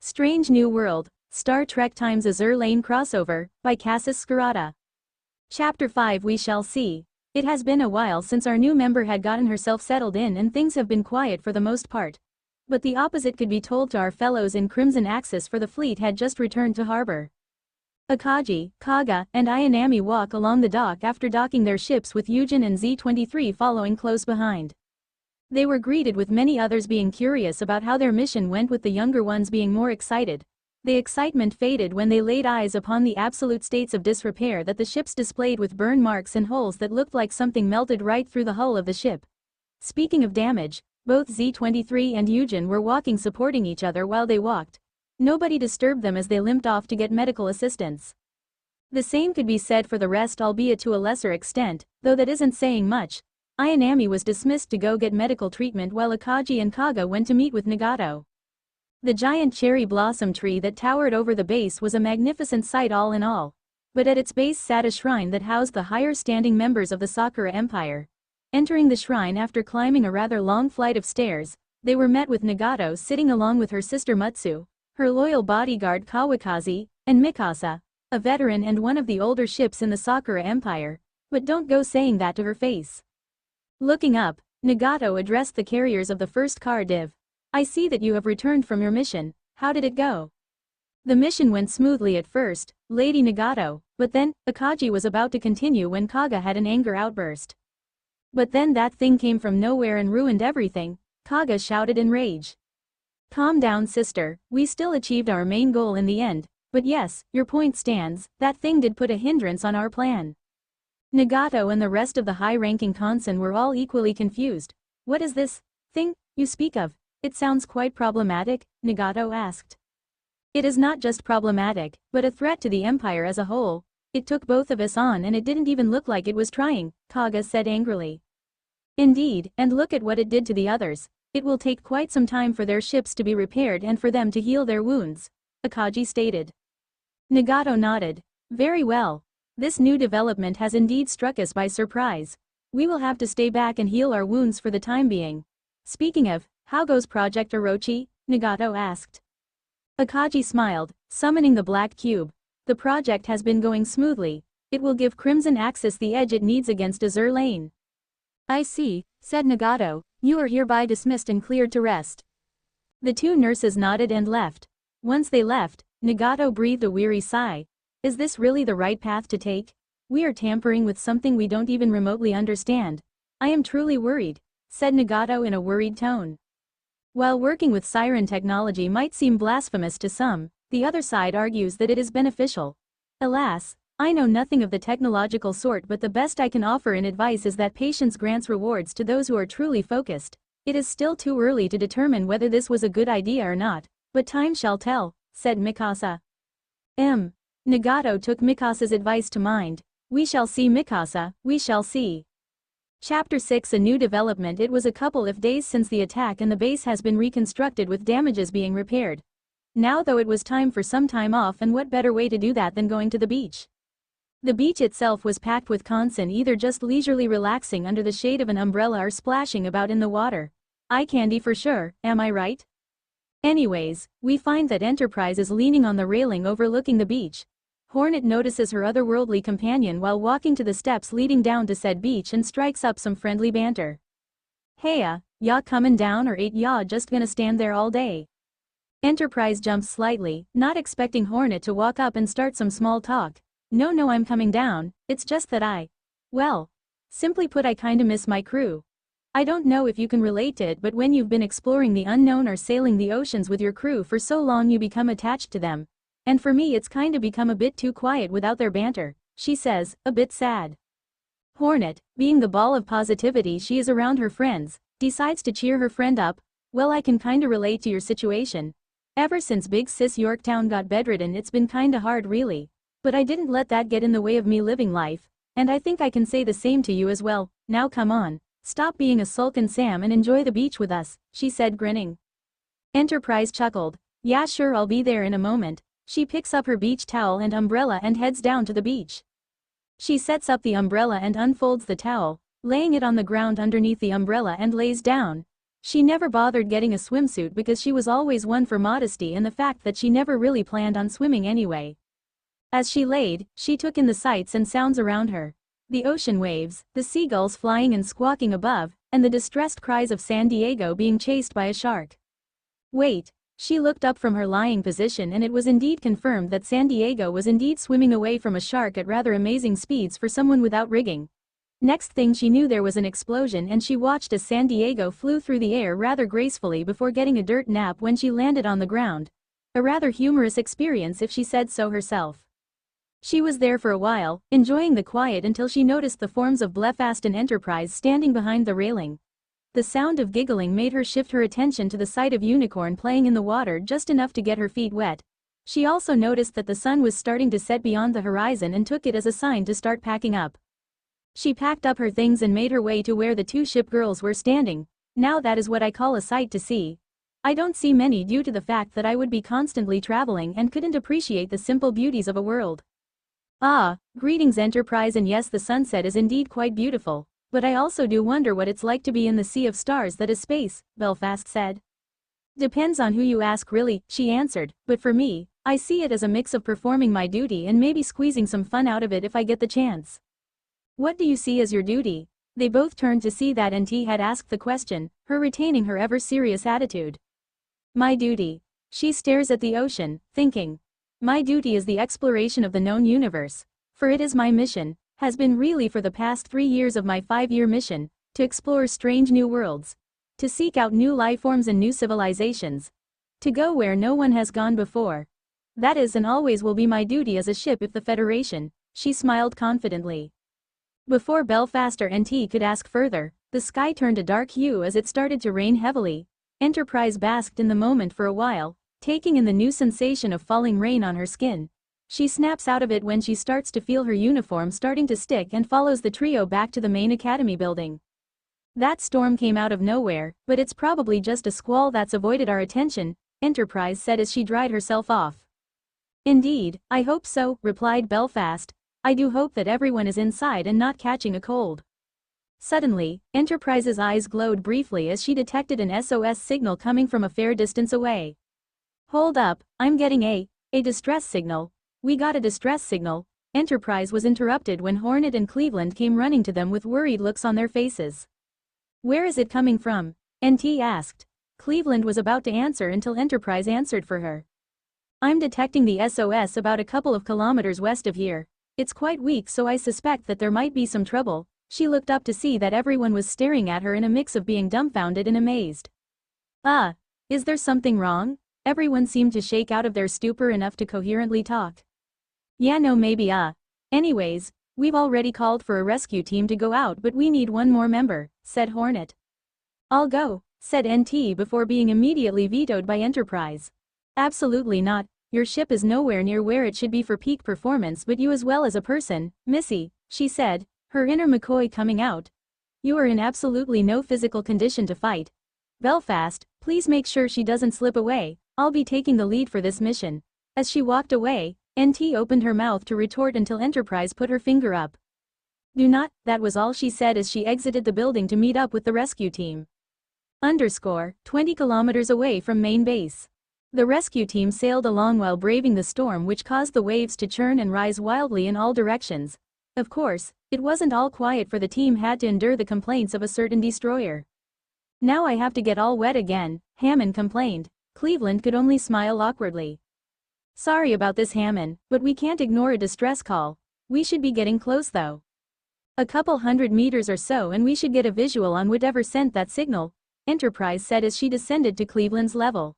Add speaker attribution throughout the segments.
Speaker 1: Strange New World, Star Trek x Azur Lane crossover, by Cassus Skirata. Chapter 5 We shall see. It has been a while since our new member had gotten herself settled in and things have been quiet for the most part. But the opposite could be told to our fellows in Crimson Axis, for the fleet had just returned to harbor. Akagi, Kaga, and Ayanami walk along the dock after docking their ships, with Eugen and Z-23 following close behind. They were greeted with many others being curious about how their mission went, with the younger ones being more excited. The excitement faded when they laid eyes upon the absolute states of disrepair that the ships displayed, with burn marks and holes that looked like something melted right through the hull of the ship. Speaking of damage, both Z-23 and Eugen were walking supporting each other while they walked. Nobody disturbed them as they limped off to get medical assistance. The same could be said for the rest, albeit to a lesser extent, though that isn't saying much. Ayanami was dismissed to go get medical treatment while Akagi and Kaga went to meet with Nagato. The giant cherry blossom tree that towered over the base was a magnificent sight all in all. But at its base sat a shrine that housed the higher standing members of the Sakura Empire. Entering the shrine after climbing a rather long flight of stairs, they were met with Nagato sitting along with her sister Mutsu, her loyal bodyguard Kawakaze, and Mikasa, a veteran and one of the older ships in the Sakura Empire. But don't go saying that to her face. Looking up, Nagato addressed the carriers of the first car div. I see that you have returned from your mission. How did it go? The mission went smoothly at first, Lady Nagato, but then, Akagi was about to continue when Kaga had an anger outburst. But then that thing came from nowhere and ruined everything, Kaga shouted in rage. Calm down, sister, we still achieved our main goal in the end, but yes, your point stands, that thing did put a hindrance on our plan. Nagato and the rest of the high-ranking Kansen were all equally confused. What is this thing you speak of? It sounds quite problematic, Nagato asked. It is not just problematic, but a threat to the Empire as a whole. It took both of us on and it didn't even look like it was trying, Kaga said angrily. Indeed, and look at what it did to the others. It will take quite some time for their ships to be repaired and for them to heal their wounds, Akagi stated. Nagato nodded. Very well. This new development has indeed struck us by surprise. We will have to stay back and heal our wounds for the time being. Speaking of, how goes Project Orochi? Nagato asked. Akagi smiled, summoning the black cube. The project has been going smoothly. It will give Crimson Axis the edge it needs against Azur Lane. I see, said Nagato, you are hereby dismissed and cleared to rest. The two nurses nodded and left. Once they left, Nagato breathed a weary sigh. Is this really the right path to take? We are tampering with something we don't even remotely understand. I am truly worried, said Nagato in a worried tone. While working with siren technology might seem blasphemous to some, the other side argues that it is beneficial. Alas, I know nothing of the technological sort, but the best I can offer in advice is that patience grants rewards to those who are truly focused. It is still too early to determine whether this was a good idea or not, but time shall tell, said Mikasa. Nagato took Mikasa's advice to mind. We shall see, Mikasa, we shall see. Chapter 6 A new development. It was a couple of days since the attack and the base has been reconstructed with damages being repaired. Now though it was time for some time off, and what better way to do that than going to the beach. The beach itself was packed with Kansen, either just leisurely relaxing under the shade of an umbrella or splashing about in the water. Eye candy for sure, am I right? Anyways, we find that Enterprise is leaning on the railing overlooking the beach. Hornet notices her otherworldly companion while walking to the steps leading down to said beach and strikes up some friendly banter. Heya, ya comin' down or ain't ya just gonna stand there all day? Enterprise jumps slightly, not expecting Hornet to walk up and start some small talk. No, I'm coming down, it's just that well, simply put, I kinda miss my crew. I don't know if you can relate to it, but when you've been exploring the unknown or sailing the oceans with your crew for so long, you become attached to them. And for me it's kinda become a bit too quiet without their banter, she says, a bit sad. Hornet, being the ball of positivity she is around her friends, decides to cheer her friend up. Well, I can kinda relate to your situation. Ever since Big Sis Yorktown got bedridden, it's been kinda hard really. But I didn't let that get in the way of me living life, and I think I can say the same to you as well. Now come on, stop being a sulkin' Sam and enjoy the beach with us, she said, grinning. Enterprise chuckled. Yeah sure, I'll be there in a moment. She picks up her beach towel and umbrella and heads down to the beach. She sets up the umbrella and unfolds the towel, laying it on the ground underneath the umbrella and lays down. She never bothered getting a swimsuit because she was always one for modesty and the fact that she never really planned on swimming anyway. As she laid, she took in the sights and sounds around her. The ocean waves, the seagulls flying and squawking above, and the distressed cries of San Diego being chased by a shark. Wait. She looked up from her lying position and it was indeed confirmed that San Diego was indeed swimming away from a shark at rather amazing speeds for someone without rigging. Next thing she knew there was an explosion and she watched as San Diego flew through the air rather gracefully before getting a dirt nap when she landed on the ground. A rather humorous experience if she said so herself. She was there for a while, enjoying the quiet until she noticed the forms of Belfast and Enterprise standing behind the railing. The sound of giggling made her shift her attention to the sight of Unicorn playing in the water just enough to get her feet wet. She also noticed that the sun was starting to set beyond the horizon and took it as a sign to start packing up. She packed up her things and made her way to where the two ship girls were standing. Now that is what I call a sight to see. I don't see many due to the fact that I would be constantly traveling and couldn't appreciate the simple beauties of a world. Ah, greetings Enterprise, and yes, the sunset is indeed quite beautiful. But I also do wonder what it's like to be in the sea of stars that is space, Belfast said. Depends on who you ask really, she answered, but for me, I see it as a mix of performing my duty and maybe squeezing some fun out of it if I get the chance. What do you see as your duty? They both turned to see that NT had asked the question, her retaining her ever-serious attitude. My duty. She stares at the ocean, thinking. My duty is the exploration of the known universe. For it is my mission. Has been really for the past 3 years of my 5-year mission, to explore strange new worlds. To seek out new lifeforms and new civilizations. To go where no one has gone before. That is and always will be my duty as a ship of the Federation, she smiled confidently. Before Belfast or NT could ask further, the sky turned a dark hue as it started to rain heavily. Enterprise basked in the moment for a while, taking in the new sensation of falling rain on her skin. She snaps out of it when she starts to feel her uniform starting to stick and follows the trio back to the main academy building. That storm came out of nowhere, but it's probably just a squall that's avoided our attention, Enterprise said as she dried herself off. Indeed, I hope so, replied Belfast. I do hope that everyone is inside and not catching a cold. Suddenly, Enterprise's eyes glowed briefly as she detected an SOS signal coming from a fair distance away. Hold up, I'm getting a distress signal. We got a distress signal. Enterprise was interrupted when Hornet and Cleveland came running to them with worried looks on their faces. Where is it coming from? NT asked. Cleveland was about to answer until Enterprise answered for her. I'm detecting the SOS about a couple of kilometers west of here. It's quite weak, so I suspect that there might be some trouble. She looked up to see that everyone was staring at her in a mix of being dumbfounded and amazed. Is there something wrong? Everyone seemed to shake out of their stupor enough to coherently talk. Yeah, no, maybe. Anyways, we've already called for a rescue team to go out, but we need one more member, said Hornet. I'll go, said NT before being immediately vetoed by Enterprise. Absolutely not. Your ship is nowhere near where it should be for peak performance, but you as well as a person, Missy, she said, her inner McCoy coming out. You are in absolutely no physical condition to fight. Belfast, please make sure she doesn't slip away. I'll be taking the lead for this mission. As she walked away, NT opened her mouth to retort until Enterprise put her finger up. Do not, that was all she said as she exited the building to meet up with the rescue team. 20 kilometers away from main base. The rescue team sailed along while braving the storm, which caused the waves to churn and rise wildly in all directions. Of course, it wasn't all quiet, for the team had to endure the complaints of a certain destroyer. Now I have to get all wet again, Hammond complained. Cleveland could only smile awkwardly. Sorry about this, Hammond, but we can't ignore a distress call. We should be getting close though. A couple 100 meters or so and we should get a visual on whatever sent that signal, Enterprise said as she descended to Cleveland's level.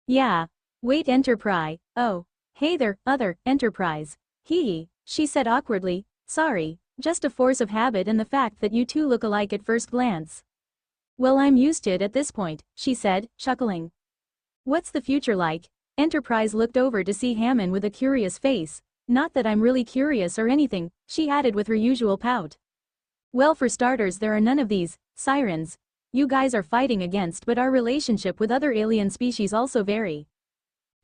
Speaker 1: Yeah. Wait, Enterprise. Oh. Hey there, other Enterprise. Hee, she said awkwardly. Sorry, just a force of habit and the fact that you two look alike at first glance. Well, I'm used to it at this point, she said, chuckling. What's the future like? Enterprise looked over to see Hammond with a curious face. Not that I'm really curious or anything, she added with her usual pout. Well, for starters, there are none of these sirens you guys are fighting against, but our relationship with other alien species also vary.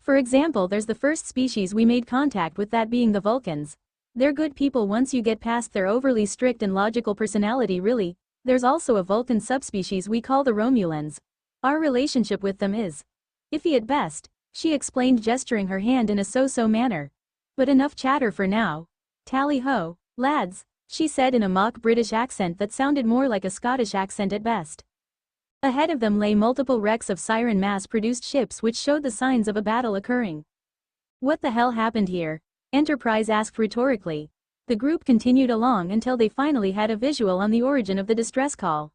Speaker 1: For example, there's the first species we made contact with, that being the Vulcans. They're good people once you get past their overly strict and logical personality, really. There's also a Vulcan subspecies we call the Romulans. Our relationship with them is iffy at best, she explained, gesturing her hand in a so-so manner. But enough chatter for now. Tally-ho, lads, she said in a mock British accent that sounded more like a Scottish accent at best. Ahead of them lay multiple wrecks of siren mass-produced ships which showed the signs of a battle occurring. What the hell happened here? Enterprise asked rhetorically. The group continued along until they finally had a visual on the origin of the distress call.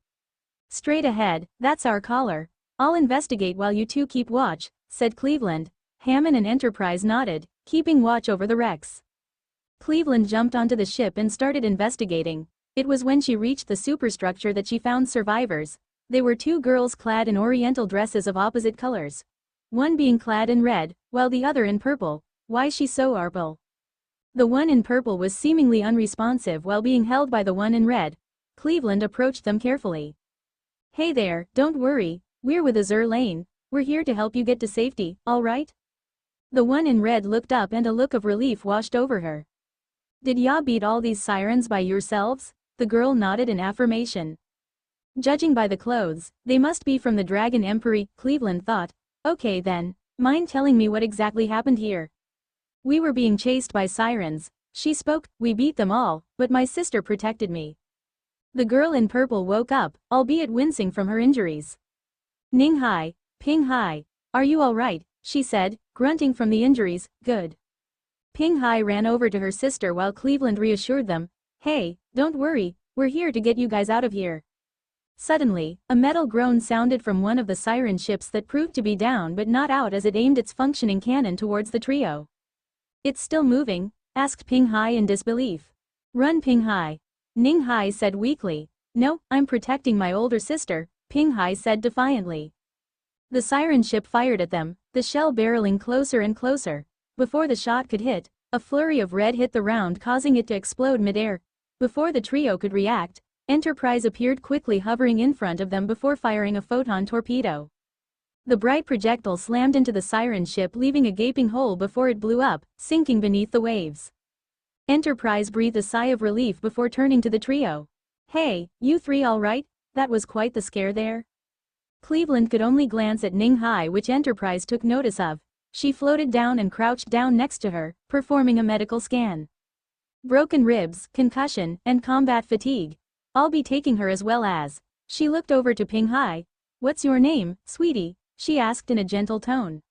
Speaker 1: Straight ahead, that's our caller. I'll investigate while you two keep watch, said Cleveland. Hammond and Enterprise nodded, keeping watch over the wrecks. Cleveland jumped onto the ship and started investigating. It was when she reached the superstructure that she found survivors. They were two girls clad in oriental dresses of opposite colors. One being clad in red, while the other in purple. Why she so artful? The one in purple was seemingly unresponsive while being held by the one in red. Cleveland approached them carefully. Hey there, don't worry, we're with Azur Lane, we're here to help you get to safety, alright? The one in red looked up and a look of relief washed over her. Did ya beat all these sirens by yourselves? The girl nodded in affirmation. Judging by the clothes, they must be from the Dragon Emperor, Cleveland thought. Okay then, mind telling me what exactly happened here? We were being chased by sirens, she spoke. We beat them all, but my sister protected me. The girl in purple woke up, albeit wincing from her injuries. Ning Hai, Ping Hai, are you alright? She said, grunting from the injuries. Good. Ping Hai ran over to her sister while Cleveland reassured them. Hey, don't worry, we're here to get you guys out of here. Suddenly, a metal groan sounded from one of the siren ships that proved to be down but not out as it aimed its functioning cannon towards the trio. It's still moving? Asked Ping Hai in disbelief. Run, Ping Hai. Ning Hai said weakly. No, I'm protecting my older sister, Ping Hai said defiantly. The siren ship fired at them, the shell barreling closer and closer. Before the shot could hit, a flurry of red hit the round, causing it to explode midair. Before the trio could react, Enterprise appeared quickly, hovering in front of them before firing a photon torpedo. The bright projectile slammed into the siren ship, leaving a gaping hole before it blew up, sinking beneath the waves. Enterprise breathed a sigh of relief before turning to the trio. Hey, you three alright? That was quite the scare there. Cleveland could only glance at Ning Hai, which Enterprise took notice of. She floated down and crouched down next to her, performing a medical scan. Broken ribs, concussion, and combat fatigue. I'll be taking her as well as. She looked over to Ping Hai. What's your name, sweetie? She asked in a gentle tone.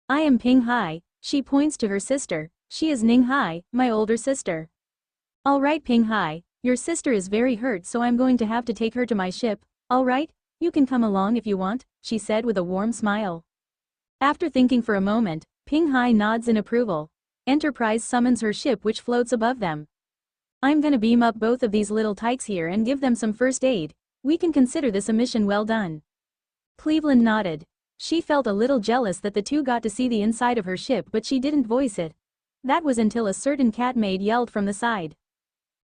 Speaker 1: I am Ping Hai. She points to her sister. She is Ning Hai, my older sister. Alright, Ping Hai, your sister is very hurt, so I'm going to have to take her to my ship. Alright, you can come along if you want, she said with a warm smile. After thinking for a moment, Ping Hai nods in approval. Enterprise summons her ship, which floats above them. I'm gonna beam up both of these little tykes here and give them some first aid. We can consider this a mission well done. Cleveland nodded. She felt a little jealous that the two got to see the inside of her ship, but she didn't voice it. That was until a certain cat maid yelled from the side.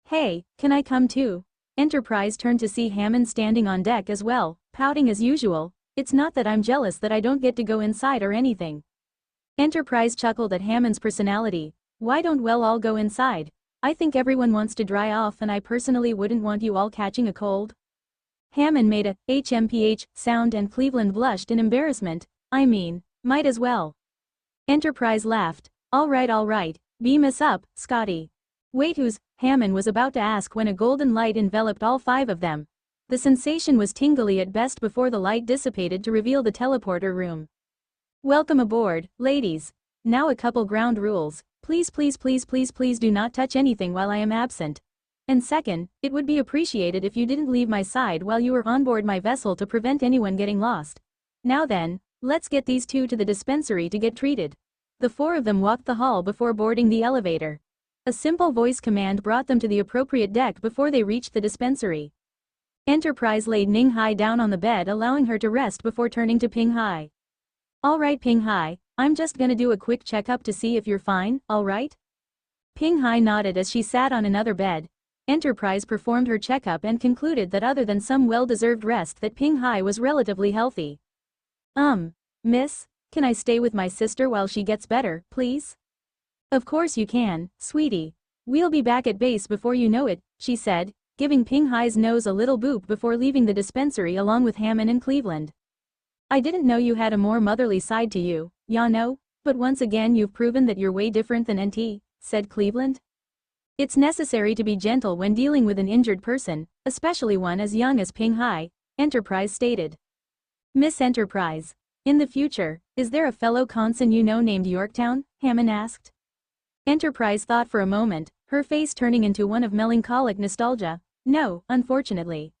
Speaker 1: Hey, can I come too? Enterprise turned to see Hammond standing on deck as well, pouting as usual. It's not that I'm jealous that I don't get to go inside or anything. Enterprise chuckled at Hammond's personality. Why don't well all go inside? I think everyone wants to dry off, and I personally wouldn't want you all catching a cold. Hammond made a HMPH sound and Cleveland blushed in embarrassment. I mean, might as well. Enterprise laughed. Alright, beam us up, Scotty. Wait, who's? Hammond was about to ask when a golden light enveloped all five of them. The sensation was tingly at best before the light dissipated to reveal the teleporter room. Welcome aboard, ladies. Now a couple ground rules. Please do not touch anything while I am absent. And second, it would be appreciated if you didn't leave my side while you were on board my vessel to prevent anyone getting lost. Now then, let's get these two to the dispensary to get treated. The four of them walked the hall before boarding the elevator. A simple voice command brought them to the appropriate deck before they reached the dispensary. Enterprise laid Ning Hai down on the bed, allowing her to rest before turning to Ping Hai. Alright, Ping Hai, I'm just gonna do a quick checkup to see if you're fine, alright? Ping Hai nodded as she sat on another bed. Enterprise performed her checkup and concluded that other than some well-deserved rest that Ping Hai was relatively healthy. Miss, can I stay with my sister while she gets better, please? Of course you can, sweetie. We'll be back at base before you know it, she said, giving Ping Hai's nose a little boop before leaving the dispensary along with Hammond and Cleveland. I didn't know you had a more motherly side to you, ya know, but once again you've proven that you're way different than NT, said Cleveland. It's necessary to be gentle when dealing with an injured person, especially one as young as Ping Hai, Enterprise stated. Miss Enterprise. In the future, is there a fellow consul you know named Yorktown? Hammond asked. Enterprise thought for a moment, her face turning into one of melancholic nostalgia. No, unfortunately.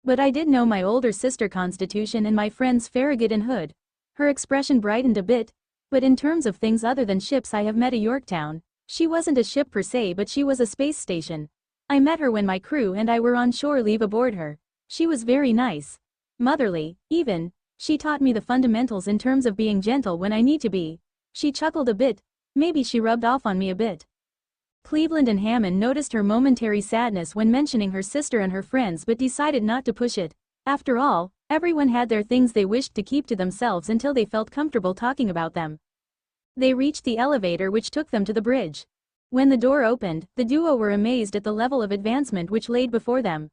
Speaker 1: But I did know my older sister Constitution and my friends Farragut and Hood. Her expression brightened a bit. But in terms of things other than ships, I have met a Yorktown. She wasn't a ship per se, but she was a space station. I met her when my crew and I were on shore leave aboard her. She was very nice. Motherly, even. She taught me the fundamentals in terms of being gentle when I need to be. She chuckled a bit. Maybe she rubbed off on me a bit. Cleveland and Hammond noticed her momentary sadness when mentioning her sister and her friends but decided not to push it. After all, everyone had their things they wished to keep to themselves until they felt comfortable talking about them. They reached the elevator which took them to the bridge. When the door opened, the duo were amazed at the level of advancement which laid before them.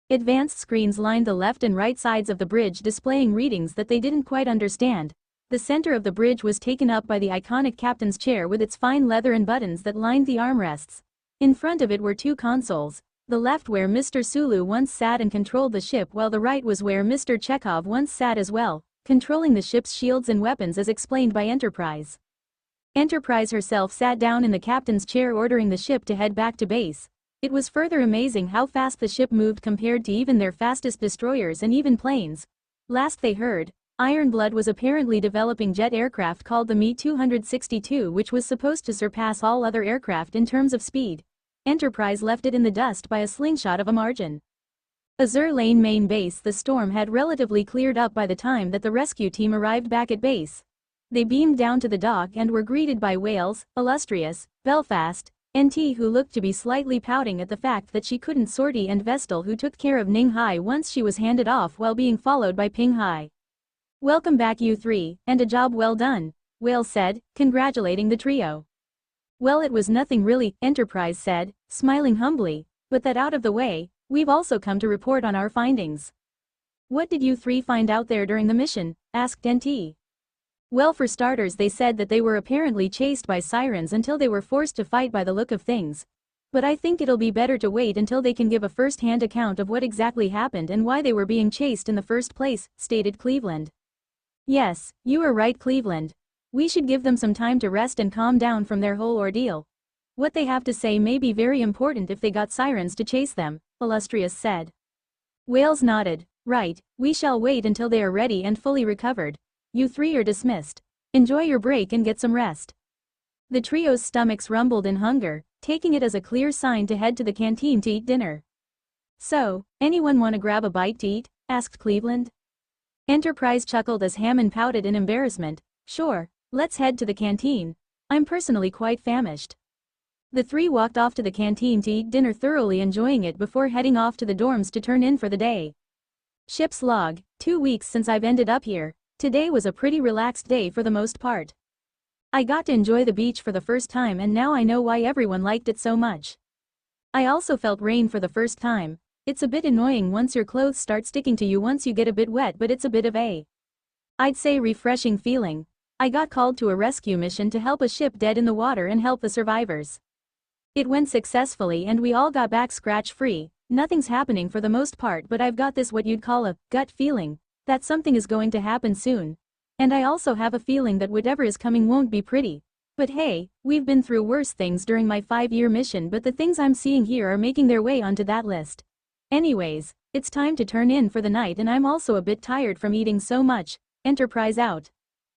Speaker 1: Advanced screens lined the left and right sides of the bridge displaying readings that they didn't quite understand. The center of the bridge was taken up by the iconic captain's chair with its fine leather and buttons that lined the armrests. In front of it were two consoles, the left where Mr. Sulu once sat and controlled the ship while the right was where Mr. Chekhov once sat as well, controlling the ship's shields and weapons as explained by Enterprise. Enterprise herself sat down in the captain's chair ordering the ship to head back to base. It was further amazing how fast the ship moved compared to even their fastest destroyers and even planes. Last they heard, Ironblood was apparently developing jet aircraft called the Me-262 which was supposed to surpass all other aircraft in terms of speed. Enterprise left it in the dust by a slingshot of a margin. Azur Lane main base. The storm had relatively cleared up by the time that the rescue team arrived back at base. They beamed down to the dock and were greeted by Wales, Illustrious, Belfast, NT who looked to be slightly pouting at the fact that she couldn't sortie and Vestal who took care of Ning Hai once she was handed off while being followed by Ping Hai. Welcome back you three, and a job well done, Wales said, congratulating the trio. Well, it was nothing really, Enterprise said, smiling humbly, but that out of the way, we've also come to report on our findings. What did you three find out there during the mission? Asked NT. Well, for starters, they said that they were apparently chased by sirens until they were forced to fight by the look of things. But I think it'll be better to wait until they can give a first-hand account of what exactly happened and why they were being chased in the first place, stated Cleveland. Yes, you are right, Cleveland. We should give them some time to rest and calm down from their whole ordeal. What they have to say may be very important if they got sirens to chase them, Illustrious said. Wales nodded. Right, we shall wait until they are ready and fully recovered. You three are dismissed. Enjoy your break and get some rest. The trio's stomachs rumbled in hunger, taking it as a clear sign to head to the canteen to eat dinner. So, anyone want to grab a bite to eat? Asked Cleveland. Enterprise chuckled as Hammond pouted in embarrassment. Sure, let's head to the canteen. I'm personally quite famished. The three walked off to the canteen to eat dinner, thoroughly enjoying it before heading off to the dorms to turn in for the day. Ship's log, 2 weeks since I've ended up here. Today was a pretty relaxed day for the most part. I got to enjoy the beach for the first time and now I know why everyone liked it so much. I also felt rain for the first time. It's a bit annoying once your clothes start sticking to you once you get a bit wet, but it's a bit of I'd say refreshing feeling. I got called to a rescue mission to help a ship dead in the water and help the survivors. It went successfully and we all got back scratch-free. Nothing's happening for the most part, but I've got this what you'd call a gut feeling that something is going to happen soon. And I also have a feeling that whatever is coming won't be pretty. But hey, we've been through worse things during my 5-year mission, but the things I'm seeing here are making their way onto that list. Anyways, it's time to turn in for the night and I'm also a bit tired from eating so much. Enterprise out.